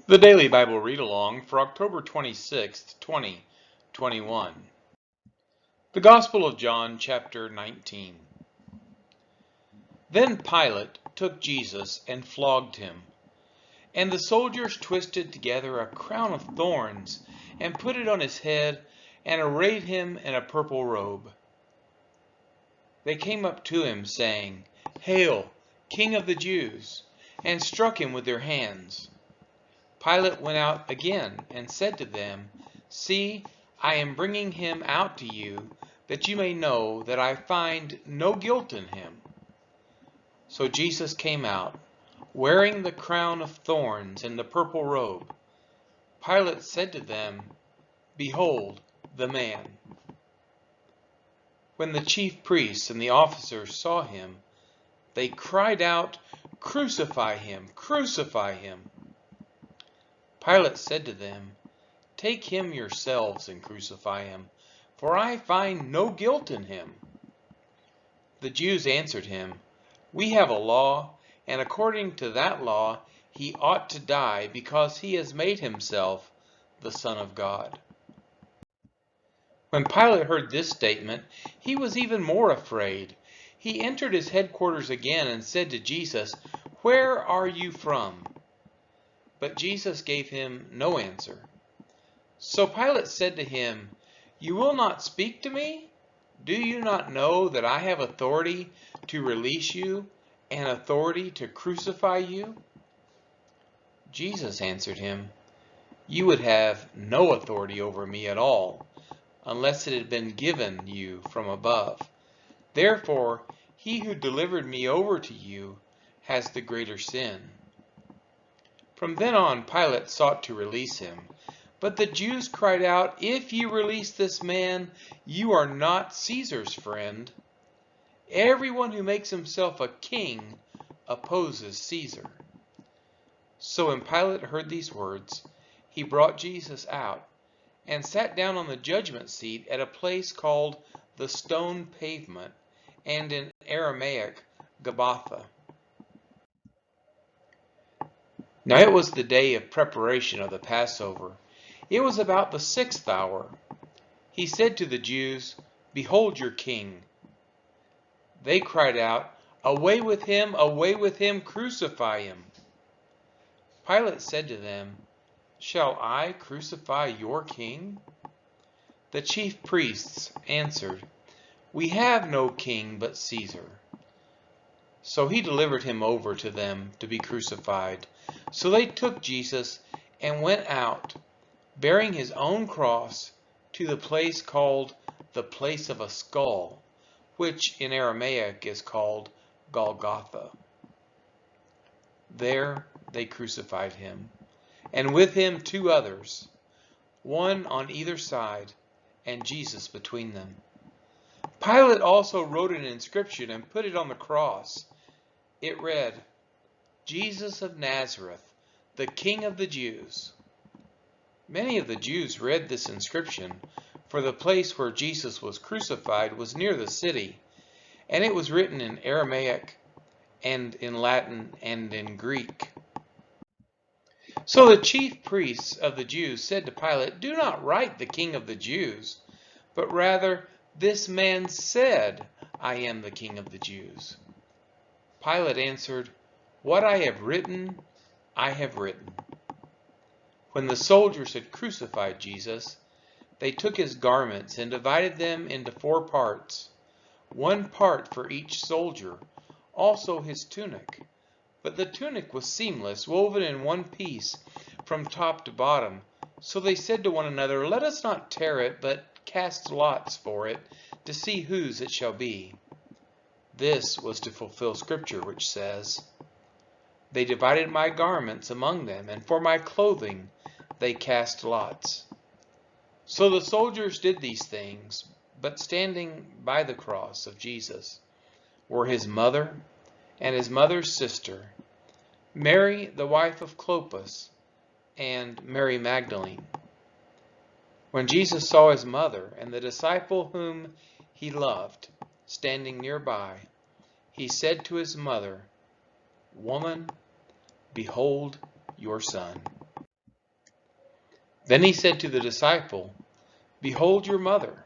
The Daily Bible Read Along for October 26th, 2021. The Gospel of John, chapter 19. Then Pilate took Jesus and flogged him, and the soldiers twisted together a crown of thorns and put it on his head and arrayed him in a purple robe. They came up to him, saying, "Hail, King of the Jews!" and struck him with their hands. Pilate went out again and said to them, "See, I am bringing him out to you, that you may know that I find no guilt in him." So Jesus came out, wearing the crown of thorns and the purple robe. Pilate said to them, "Behold the man." When the chief priests and the officers saw him, they cried out, "Crucify him! Crucify him!" Pilate said to them, "Take him yourselves and crucify him, for I find no guilt in him." The Jews answered him, "We have a law, and according to that law he ought to die because he has made himself the Son of God." When Pilate heard this statement, he was even more afraid. He entered his headquarters again and said to Jesus, "Where are you from?" But Jesus gave him no answer. So Pilate said to him, "You will not speak to me? Do you not know that I have authority to release you and authority to crucify you?" Jesus answered him, "You would have no authority over me at all, unless it had been given you from above. Therefore, he who delivered me over to you has the greater sin." From then on, Pilate sought to release him. But the Jews cried out, "If you release this man, you are not Caesar's friend. Everyone who makes himself a king opposes Caesar." So when Pilate heard these words, he brought Jesus out and sat down on the judgment seat at a place called the Stone Pavement, and in Aramaic, Gabbatha. Now it was the day of preparation of the Passover. It was about the 6th hour. He said to the Jews, "Behold your king." They cried out, "Away with him! Away with him! Crucify him!" Pilate said to them, "Shall I crucify your king?" The chief priests answered, "We have no king but Caesar." So he delivered him over to them to be crucified. So they took Jesus and went out, bearing his own cross, to the place called the Place of a Skull, which in Aramaic is called Golgotha. There they crucified him, and with him 2 others, one on either side, and Jesus between them. Pilate also wrote an inscription and put it on the cross. It read, "Jesus of Nazareth, the King of the Jews." Many of the Jews read this inscription, for the place where Jesus was crucified was near the city, and it was written in Aramaic and in Latin and in Greek. So the chief priests of the Jews said to Pilate, "Do not write the King of the Jews, but rather, this man said, 'I am the King of the Jews.'" Pilate answered, "What I have written, I have written." When the soldiers had crucified Jesus, they took his garments and divided them into 4 parts, 1 part for each soldier, also his tunic. But the tunic was seamless, woven in one piece from top to bottom. So they said to one another, "Let us not tear it, but cast lots for it, to see whose it shall be." This was to fulfill Scripture, which says, "They divided my garments among them, and for my clothing they cast lots." So the soldiers did these things, but standing by the cross of Jesus were his mother and his mother's sister, Mary the wife of Clopas, and Mary Magdalene. When Jesus saw his mother and the disciple whom he loved standing nearby, he said to his mother, "Woman, behold your son." Then he said to the disciple, "Behold your mother."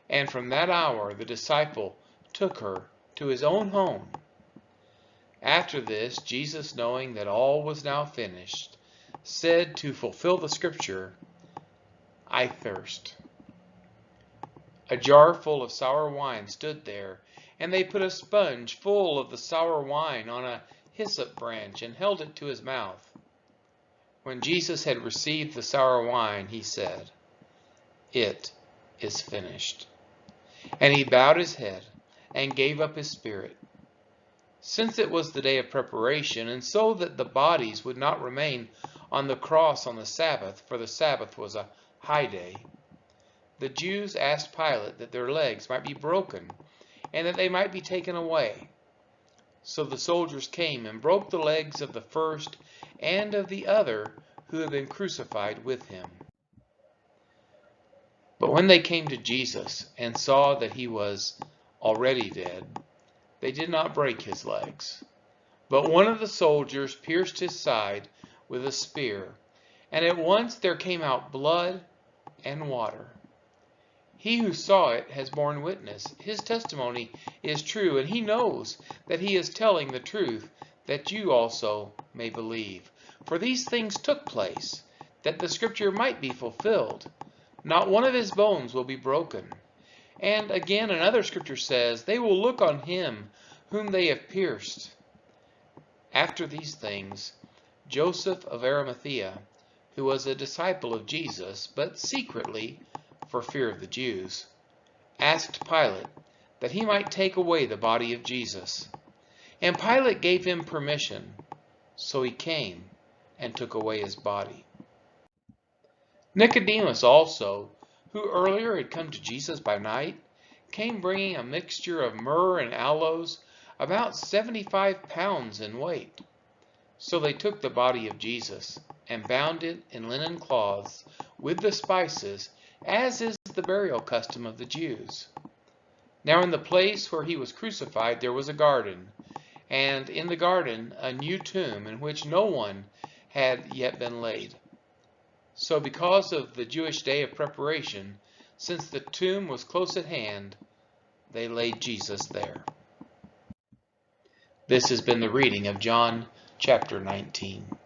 And from that hour the disciple took her to his own home. After this, Jesus, knowing that all was now finished, said to fulfill the scripture, "I thirst." A jar full of sour wine stood there, and they put a sponge full of the sour wine on a hyssop branch and held it to his mouth. When Jesus had received the sour wine, he said, "It is finished." And he bowed his head and gave up his spirit. Since it was the day of preparation, and so that the bodies would not remain on the cross on the Sabbath, for the Sabbath was a high day, the Jews asked Pilate that their legs might be broken and that they might be taken away. So the soldiers came and broke the legs of the first and of the other who had been crucified with him. But when they came to Jesus and saw that he was already dead, they did not break his legs. But one of the soldiers pierced his side with a spear, and at once there came out blood and water. He who saw it has borne witness. His testimony is true, and he knows that he is telling the truth, that you also may believe. For these things took place, that the scripture might be fulfilled. Not one of his bones will be broken. And again, another scripture says, "They will look on him whom they have pierced." After these things, Joseph of Arimathea, who was a disciple of Jesus, but secretly, for fear of the Jews, asked Pilate that he might take away the body of Jesus. And Pilate gave him permission, so he came and took away his body. Nicodemus also, who earlier had come to Jesus by night, came bringing a mixture of myrrh and aloes, about 75 pounds in weight. So they took the body of Jesus and bound it in linen cloths with the spices, as is the burial custom of the Jews. Now in the place where he was crucified there was a garden, and in the garden a new tomb in which no one had yet been laid. So because of the Jewish day of preparation, since the tomb was close at hand, they laid Jesus there. This has been the reading of John chapter 19.